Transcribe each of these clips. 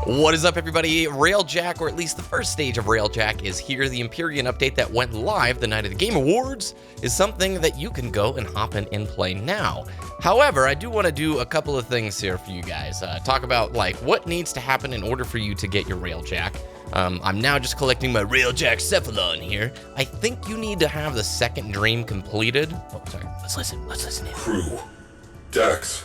What is up, everybody? Railjack, or at least the first stage of Railjack, is here. The Empyrean update that went live the night of the Game Awards is something that you can go and hop in and play now. However, I do want to do a couple of things here for you guys. Talk about like what needs to happen in order for you to get your Railjack. I'm now just collecting my Railjack Cephalon here. I think you need to have the second dream completed. Oh, sorry. Let's listen in. Crew. Dex.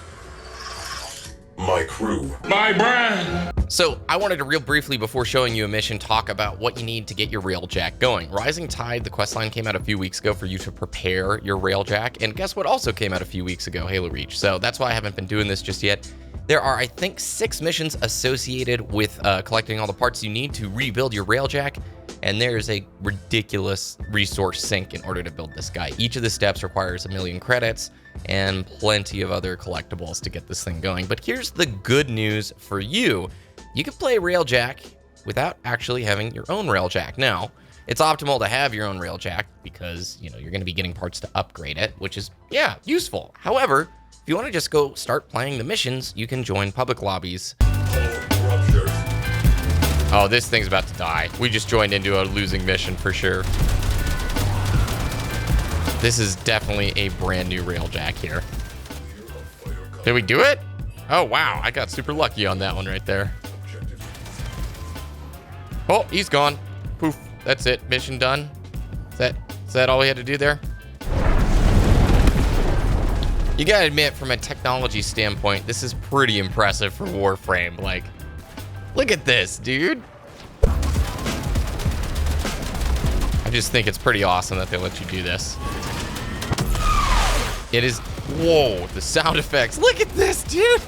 My crew. My brand. So I wanted to real briefly, before showing you a mission, talk about what you need to get your Railjack going. Rising Tide, the questline, came out a few weeks ago for you to prepare your Railjack. And guess what also came out a few weeks ago? Halo Reach. So that's why I haven't been doing this just yet. There are, I think, 6 missions associated with collecting all the parts you need to rebuild your Railjack. And there's a ridiculous resource sink in order to build this guy. Each of the steps requires 1,000,000 credits and plenty of other collectibles to get this thing going. But here's the good news for you. You can play Railjack without actually having your own Railjack. Now, it's optimal to have your own Railjack because, you know, you're going to be getting parts to upgrade it, which is, yeah, useful. However, if you want to just go start playing the missions, you can join public lobbies. Oh, this thing's about to die. We just joined into a losing mission for sure. This is definitely a brand new Railjack here. Did we do it? Oh, wow. I got super lucky on that one right there. Oh, he's gone. Poof. That's it. Mission done. Is that all we had to do there? You gotta admit, from a technology standpoint, this is pretty impressive for Warframe. Like, look at this, dude. I just think it's pretty awesome that they let you do this. It is, whoa, the sound effects. Look at this, dude.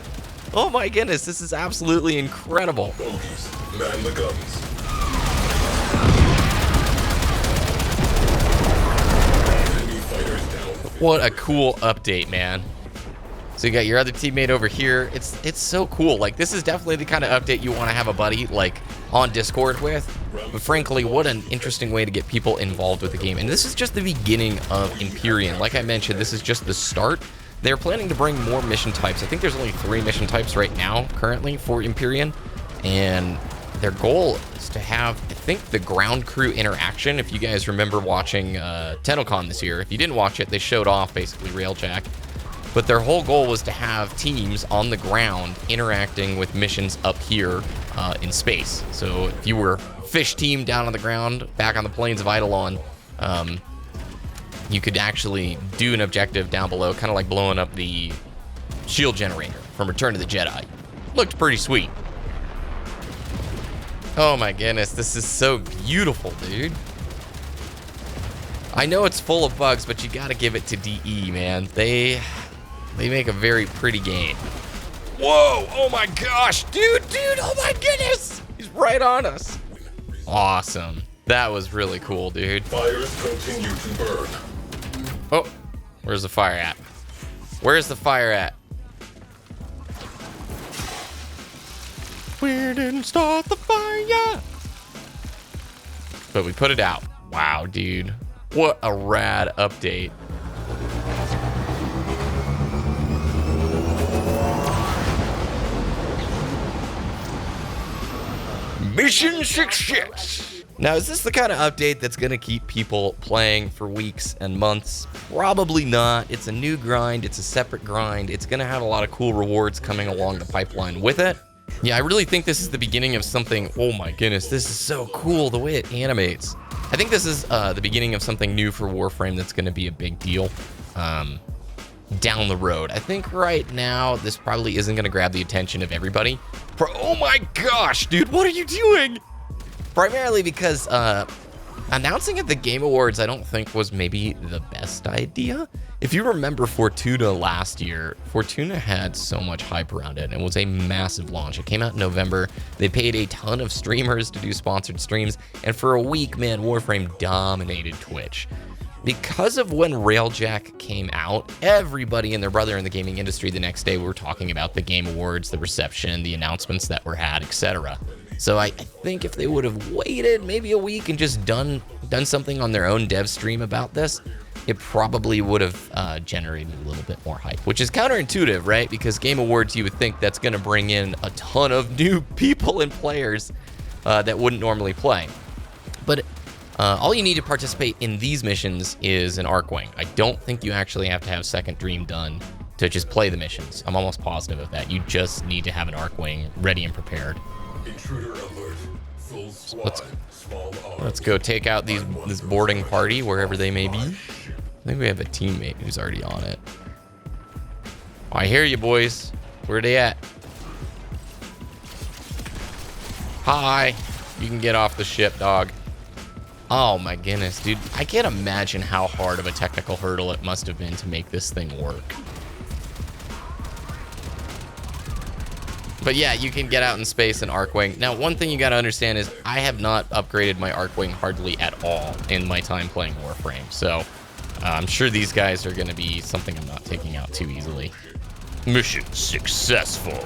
Oh my goodness, this is absolutely incredible. Bogies, man the guns. Enemy fighters down. What a cool update, man. So you got your other teammate over here. It's so cool. Like, this is definitely the kind of update you want to have a buddy like on Discord with. But frankly, what an interesting way to get people involved with the game. And this is just the beginning of Empyrean. Like I mentioned, this is just the start. They're planning to bring more mission types. I think there's only 3 mission types right now currently for Empyrean. And their goal is to have, I think, the ground crew interaction. If you guys remember watching TennoCon this year, if you didn't watch it, they showed off basically Railjack. But their whole goal was to have teams on the ground interacting with missions up here in space. So if you were fish team down on the ground, back on the plains of Eidolon, you could actually do an objective down below, kind of like blowing up the shield generator from Return of the Jedi. Looked pretty sweet. Oh my goodness, this is so beautiful, dude. I know it's full of bugs, but you gotta give it to DE, man. They make a very pretty game. Whoa, oh my gosh, dude, oh my goodness. He's right on us. Awesome. That was really cool, dude. Fires continue to burn. Oh, where's the fire at? Where's the fire at? We didn't start the fire. But we put it out. Wow, dude. What a rad update. Mission success. Now, is this the kind of update that's going to keep people playing for weeks and months? Probably not. It's a new grind. It's a separate grind. It's going to have a lot of cool rewards coming along the pipeline with it. Yeah, I really think this is the beginning of something. Oh my goodness, this is so cool, the way it animates. I think this is the beginning of something new for Warframe that's going to be a big deal down the road. I think right now, this probably isn't going to grab the attention of everybody. Oh my gosh, dude, what are you doing? Primarily because announcing at the Game Awards, I don't think was maybe the best idea. If you remember Fortuna last year, Fortuna had so much hype around it and it was a massive launch. It came out in November. They paid a ton of streamers to do sponsored streams. And for a week, man, Warframe dominated Twitch. Because of when Railjack came out, everybody and their brother in the gaming industry the next day were talking about the Game Awards, the reception, the announcements that were had, etc. So I think if they would have waited maybe a week and just done something on their own dev stream about this, it probably would have generated a little bit more hype, which is counterintuitive, right? Because Game Awards, you would think that's going to bring in a ton of new people and players that wouldn't normally play. But all you need to participate in these missions is an Arcwing. I don't think you actually have to have Second Dream done to just play the missions. I'm almost positive of that. You just need to have an Arcwing ready and prepared. Intruder alert. Full squad. Small arms. Let's go take out this boarding party wherever they may be. I think we have a teammate who's already on it. I hear you, boys. Where are they at? Hi. You can get off the ship, dog. Oh my goodness, dude. I can't imagine how hard of a technical hurdle it must have been to make this thing work. But yeah, you can get out in space in Arcwing. Now, one thing you got to understand is I have not upgraded my Arcwing hardly at all in my time playing Warframe. So I'm sure these guys are going to be something I'm not taking out too easily. Mission successful.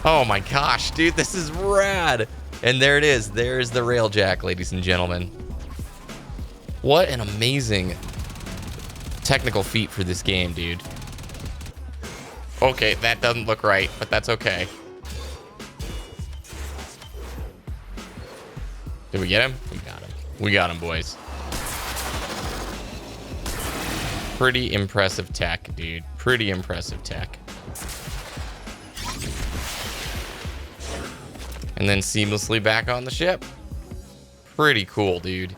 Oh my gosh, dude, this is rad. And there it is. There's the Railjack, ladies and gentlemen. What an amazing technical feat for this game, dude. Okay, that doesn't look right, but that's okay. Did we get him? We got him. We got him, boys. Pretty impressive tech, dude. Pretty impressive tech. And then seamlessly back on the ship. Pretty cool, dude.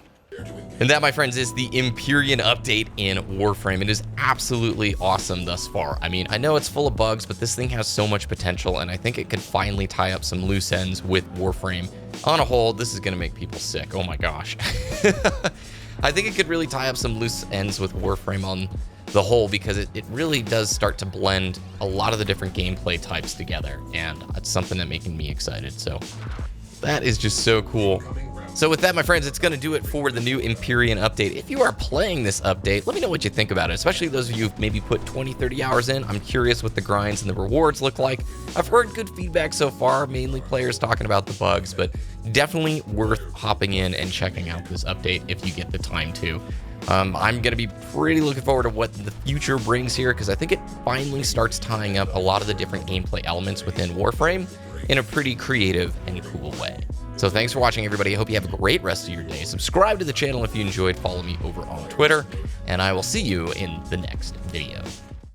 And that, my friends, is the Empyrean update in Warframe. It is absolutely awesome thus far. I mean, I know it's full of bugs, but this thing has so much potential, and I think it could finally tie up some loose ends with Warframe. On a whole, this is going to make people sick. Oh my gosh. I think it could really tie up some loose ends with Warframe on the whole, because it really does start to blend a lot of the different gameplay types together, and it's something that making me excited. So that is just so cool. So with that, my friends, it's going to do it for the new Empyrean update. If you are playing this update, let me know what you think about it, especially those of you who've maybe put 20, 30 hours in. I'm curious what the grinds and the rewards look like. I've heard good feedback so far, mainly players talking about the bugs, but definitely worth hopping in and checking out this update if you get the time to. I'm going to be pretty looking forward to what the future brings here, because I think it finally starts tying up a lot of the different gameplay elements within Warframe in a pretty creative and cool way. So thanks for watching, everybody. I hope you have a great rest of your day. Subscribe to the channel if you enjoyed. Follow me over on Twitter, and I will see you in the next video.